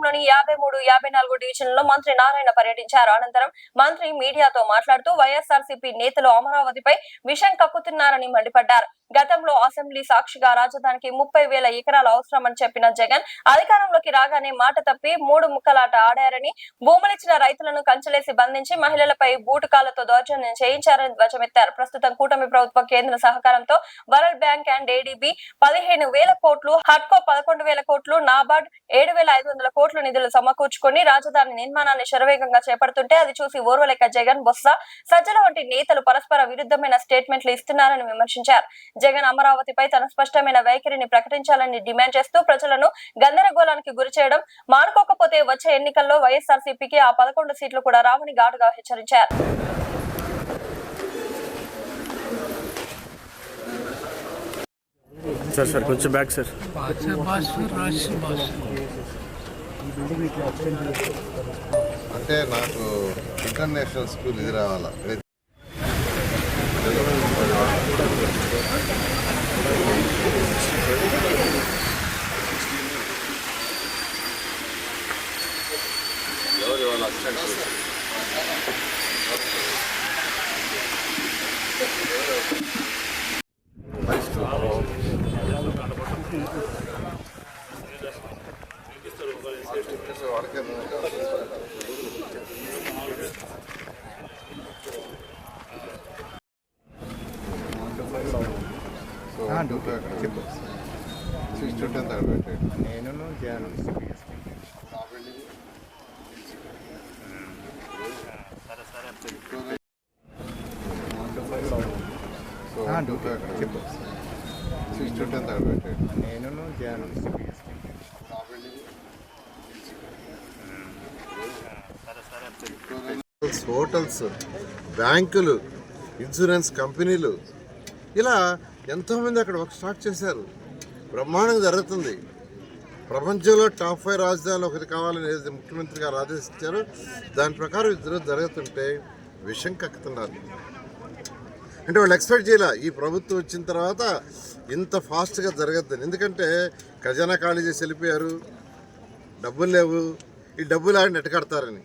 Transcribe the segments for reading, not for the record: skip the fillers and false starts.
నగరంలోని 53, 54 డివిజన్లలో మంత్రి నారాయణ పర్యటించారు. అనంతరం మంత్రి మీడియాతో మాట్లాడుతూ వైఎస్ఆర్సీపీ నేతలు అమరావతిపై విషం కక్కుతున్నారని మండిపడ్డారు. గతంలో అసెంబ్లీ సాక్షిగా రాజధానికి 30,000 ఎకరాలు అవసరమని చెప్పిన జగన్ అధికారంలోకి రాగానే మాట తప్పి 3 ముక్కలాట ఆడారని, భూములిచ్చిన రైతులను కంచెలేసి బంధించి మహిళలపై బూటకాలతో దౌర్జన్యం చేయించారని ధ్వజమెత్తారు. ప్రస్తుతం కూటమి ప్రభుత్వ కేంద్ర సహకారంతో వరల్డ్ బ్యాంక్ అండ్ ఏడీబీ 15,000 కోట్లు, హడ్కో 11,000 కోట్లు, నాబార్డ్ 7,500 కోట్ల నిధులు సమకూర్చుకుని రాజధాని నిర్మాణాన్ని శరవేగంగా చేపడుతుంటే అది చూసి ఓర్వలేక జగన్, బొత్స, సజ్జల వంటి నేతలు పరస్పర విరుద్ధమైన స్టేట్మెంట్లు ఇస్తున్నారని విమర్శించారు. జగన్ అమరావతిపై తన స్పష్టమైన వైఖరిని ప్రకటించాలని డిమాండ్ చేస్తూ ప్రజలను గందరగోళానికి గురి చేయడం మానుకోకపోతే వచ్చే ఎన్నికల్లో వైఎస్ఆర్సీపీకి ఆ 11 సీట్లు కూడా రావని ఘాటుగా హెచ్చరించారు. అంటే నాకు ఇంటర్నేషనల్ స్కూల్ ఇది రావాలా, నేను హోటల్స్, బ్యాంకులు, ఇన్సూరెన్స్ కంపెనీలు, ఇలా ఎంతోమంది అక్కడ వర్క్ స్టార్ట్ చేశారు. బ్రహ్మాండంగా జరుగుతుంది. ప్రపంచంలో టాప్ 5 రాజధానులు ఒకటి కావాలని ముఖ్యమంత్రి గారు ఆదేశించారు. దాని ప్రకారం ఇద్దరు జరుగుతుంటే విషం కక్కుతున్నారు. అంటే వాళ్ళు ఎక్స్పెక్ట్ చేయాల ఈ ప్రభుత్వం వచ్చిన తర్వాత ఇంత ఫాస్ట్గా జరగద్దని. ఎందుకంటే ఖజానా ఖాళీ చేసి వెళ్ళిపోయారు, డబ్బులు లేవు, ఈ డబ్బులు ఆడిని ఎట్టకడతారని.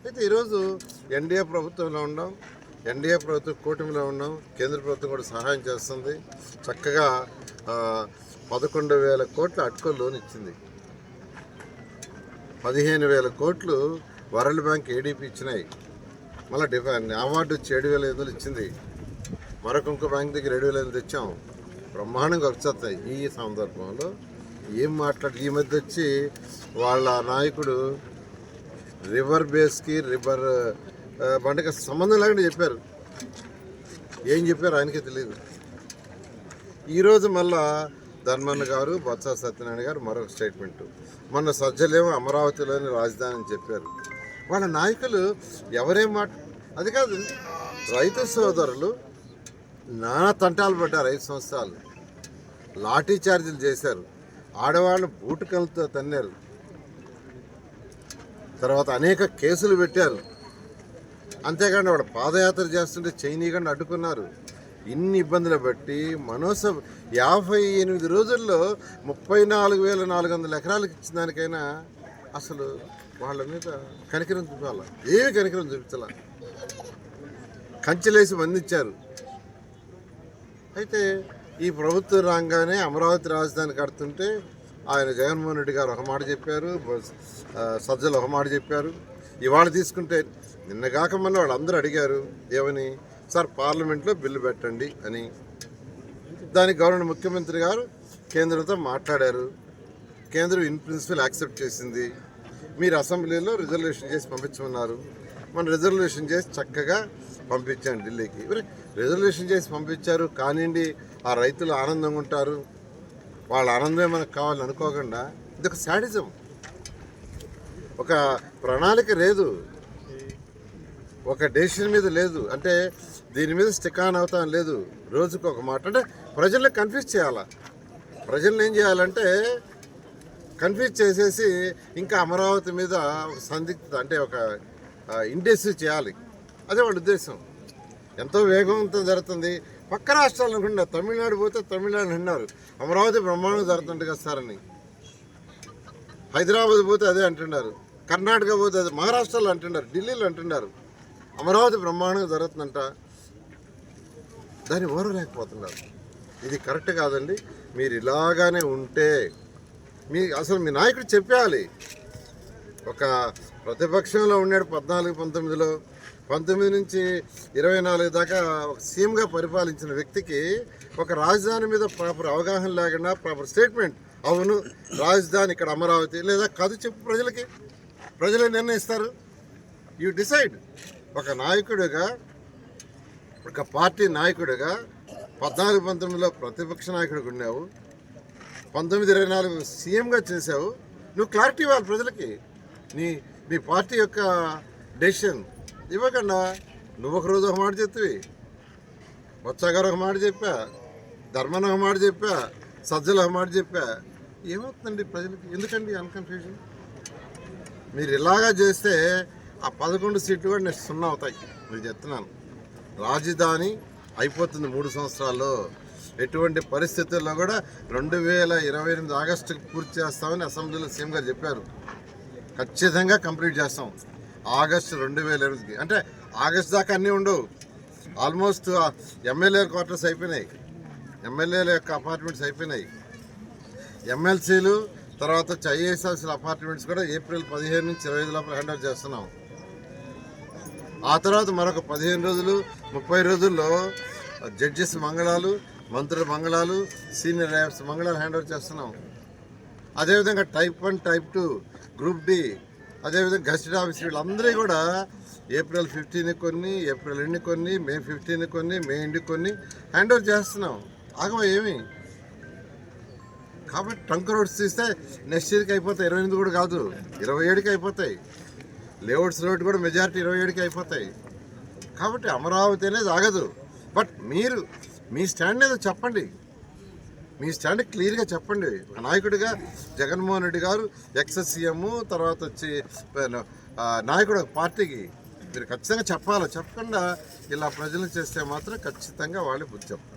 అయితే ఈరోజు ఎన్డీఏ ప్రభుత్వంలో ఉన్నాం, ఎన్డీఏ ప్రభుత్వం కూటమిలో ఉన్నాం, కేంద్ర ప్రభుత్వం కూడా సహాయం చేస్తుంది. చక్కగా 11,000 కోట్ల అడ్కో లోన్ ఇచ్చింది, 15,000 కోట్లు వరల్డ్ బ్యాంక్ ఏడీపీ ఇచ్చినాయి. మళ్ళీ అవార్డు 7,500 ఇచ్చింది. మరొక బ్యాంక్ దగ్గర 7,500 తెచ్చాం. బ్రహ్మాండంగా వచ్చేస్తాయి. ఈ సందర్భంలో ఏం మాట్లాడి ఈ మధ్య వచ్చి వాళ్ళ నాయకుడు రివర్ బేస్కి రివర్ బండికి సంబంధం లేకుండా చెప్పారు. ఏం చెప్పారు ఆయనకే తెలియదు. ఈరోజు మళ్ళా ధర్మన్న గారు, బొత్స సత్యనారాయణ గారు మరొక స్టేట్మెంటు. మొన్న సజ్జలేమో అమరావతిలోని రాజధాని అని చెప్పారు. వాళ్ళ నాయకులు ఎవరేం అది కాదు. రైతు సోదరులు నానా తంటాలు పడ్డారు. 5 సంవత్సరాలు లాఠీ చార్జీలు చేశారు, ఆడవాళ్ళు బూటకలతో తన్నారు, తర్వాత అనేక కేసులు పెట్టారు. అంతేకాని వాడు పాదయాత్ర చేస్తుంటే చైనీగాన్ని అడ్డుకున్నారు. ఇన్ని ఇబ్బందులు బట్టి 58 రోజుల్లో 34,400 ఎకరాలకు ఇచ్చిన దానికైనా అసలు వాళ్ళ మీద కనికరం చూపాల, ఏమి కనికరం చూపించాల, కంచెలేసి బంధించారు. అయితే ఈ ప్రభుత్వం రాగానే అమరావతి రాజధాని కడుతుంటే ఆయన జగన్మోహన్ రెడ్డి గారు ఒక మాట చెప్పారు, సజ్జలు ఒక మాట చెప్పారు. ఇవాళ తీసుకుంటే నిన్నగాక మొన్న వాళ్ళందరూ అడిగారు ఏమని, సార్ పార్లమెంట్లో బిల్లు పెట్టండి అని. దానికి గవర్నర్ ముఖ్యమంత్రి గారు కేంద్రంతో మాట్లాడారు. కేంద్రం ఇన్ ప్రిన్సిపల్ యాక్సెప్ట్ చేసింది. మీరు అసెంబ్లీలో రిజర్వేషన్ చేసి పంపించమన్నారు. మనం రిజర్వేషన్ చేసి చక్కగా పంపించాను ఢిల్లీకి. రిజర్వేషన్ చేసి పంపించారు కానివ్వండి, ఆ రైతులు ఆనందంగా ఉంటారు, వాళ్ళ ఆనందమే మనకు కావాలని అనుకోకుండా ఇది ఒక శాడిజం. ఒక ప్రణాళిక లేదు, ఒక డెసిషన్ మీద లేదు, అంటే దీని మీద స్టిక్ ఆన్ అవుతాం లేదు. రోజుకు ఒక మాట అంటే ప్రజల్ని కన్ఫ్యూజ్ చేయాలా. ప్రజల్ని ఏం చేయాలంటే కన్ఫ్యూజ్ చేసేసి ఇంకా అమరావతి మీద సందిగ్ధత అంటే ఒక ఇండెసివ్ చేయాలి. అదే వాళ్ళ ఉద్దేశం. ఎంతో వేగవంతం జరుగుతుంది. పక్క రాష్ట్రాలు అనుకుంటున్నారు, తమిళనాడు పోతే తమిళనాడు అన్నారు అమరావతి బ్రహ్మాండంగా జరుగుతుంది కదా సార్ అని. హైదరాబాద్ పోతే అదే అంటున్నారు, కర్ణాటక పోతే అదే, మహారాష్ట్రలో అంటున్నారు, ఢిల్లీలో అంటున్నారు. అమరావతి బ్రహ్మాండంగా జరుగుతుందంట, దాన్ని ఓరలేకపోతున్నారు. ఇది కరెక్ట్ కాదండి. మీరు ఇలాగానే ఉంటే అసలు మీ నాయకుడు చెప్పేయాలి. ఒక ప్రతిపక్షంలో ఉన్నాడు 14-19లో, 19 నుంచి 24 దాకా ఒక సీఎంగా పరిపాలించిన వ్యక్తికి ఒక రాజధాని మీద ప్రాపర్ అవగాహన లేకుండా ప్రాపర్ స్టేట్మెంట్, అవును రాజధాని ఇక్కడ అమరావతి లేదా కాదు చెప్పు ప్రజలకి, ప్రజలే నిర్ణయిస్తారు. You decide. ఒక నాయకుడిగా, ఒక పార్టీ నాయకుడిగా 14-19లో ప్రతిపక్ష నాయకుడిగా ఉన్నావు, 19-24 సీఎంగా చేసావు. నువ్వు క్లారిటీ ఇవ్వాలి ప్రజలకి. నీ పార్టీ యొక్క డెసిషన్ ఇవ్వకుండా నువ్వు ఒక రోజు ఒక మాట చెప్తివి, బొత్సగారు ఒక మాట చెప్పా, ధర్మన్ ఒక మాట చెప్పా, సజ్జలు ఒక మాట చెప్పా. ఏమవుతుందండి ప్రజలకి? ఎందుకండి అన్కన్ఫ్యూజన్? మీరు ఇలాగా చేస్తే ఆ 11 సీట్లు కూడా నెక్స్ట్ 0 అవుతాయి. నేను చెప్తున్నాను, రాజధాని అయిపోతుంది 3 సంవత్సరాల్లో. ఎటువంటి పరిస్థితుల్లో కూడా 2028 ఆగస్టుకి పూర్తి చేస్తామని అసెంబ్లీలో సీఎం గారు చెప్పారు. ఖచ్చితంగా కంప్లీట్ చేస్తాం ఆగస్టు 2028కి. అంటే ఆగస్టు దాకా అన్నీ ఉండవు. ఆల్మోస్ట్ ఎమ్మెల్యే క్వార్టర్స్ అయిపోయినాయి, ఎమ్మెల్యేల యొక్క అపార్ట్మెంట్స్ అయిపోయినాయి, ఎమ్మెల్సీలు తర్వాత ఐఏఎస్ ఆఫీసుల అపార్ట్మెంట్స్ కూడా ఏప్రిల్ 15 నుంచి 25 లోపల హ్యాండ్ ఓవర్ చేస్తున్నాం. ఆ తర్వాత మరొక 15 రోజులు 30 రోజుల్లో జడ్జెస్ మంగళాలు, మంత్రుల మంగళాలు, సీనియర్ ర్యాప్స్ మంగళాలు హ్యాండ్ ఓవర్ చేస్తున్నాం. అదేవిధంగా టైప్ 1, టైప్ 2, గ్రూప్ డి, అదేవిధంగా గెస్టెడ్ ఆఫీసర్ వీళ్ళందరూ కూడా ఏప్రిల్ 15 కొన్ని, ఏప్రిల్ ఎండ్ కొన్ని, మే 15 కొన్ని, మే ఎండ్ కొన్ని హ్యాండ్ ఓవర్ చేస్తున్నాం. ఆగమా ఏమి? కాబట్టి ట్రంక్ రోడ్స్ తీస్తే నెక్స్ట్ ఇయర్కి అయిపోతాయి. 28 కూడా కాదు, 27కి అయిపోతాయి. లేఅవుట్స్ రోడ్ కూడా మెజారిటీ 27కి అయిపోతాయి. కాబట్టి అమరావతి అనేది ఆగదు. బట్ మీరు మీ స్టాండ్ ఏదో చెప్పండి, మీ స్టాండ్ క్లియర్గా చెప్పండి. ఒక నాయకుడిగా జగన్మోహన్ రెడ్డి గారు ఎక్స్ సీఎం, తర్వాత వచ్చి నాయకుడు ఒక పార్టీకి మీరు ఖచ్చితంగా చెప్పాలి. చెప్పకుండా ఇలా ప్రజలు చేస్తే మాత్రం ఖచ్చితంగా వాళ్ళే బుద్ధి చెప్తారు.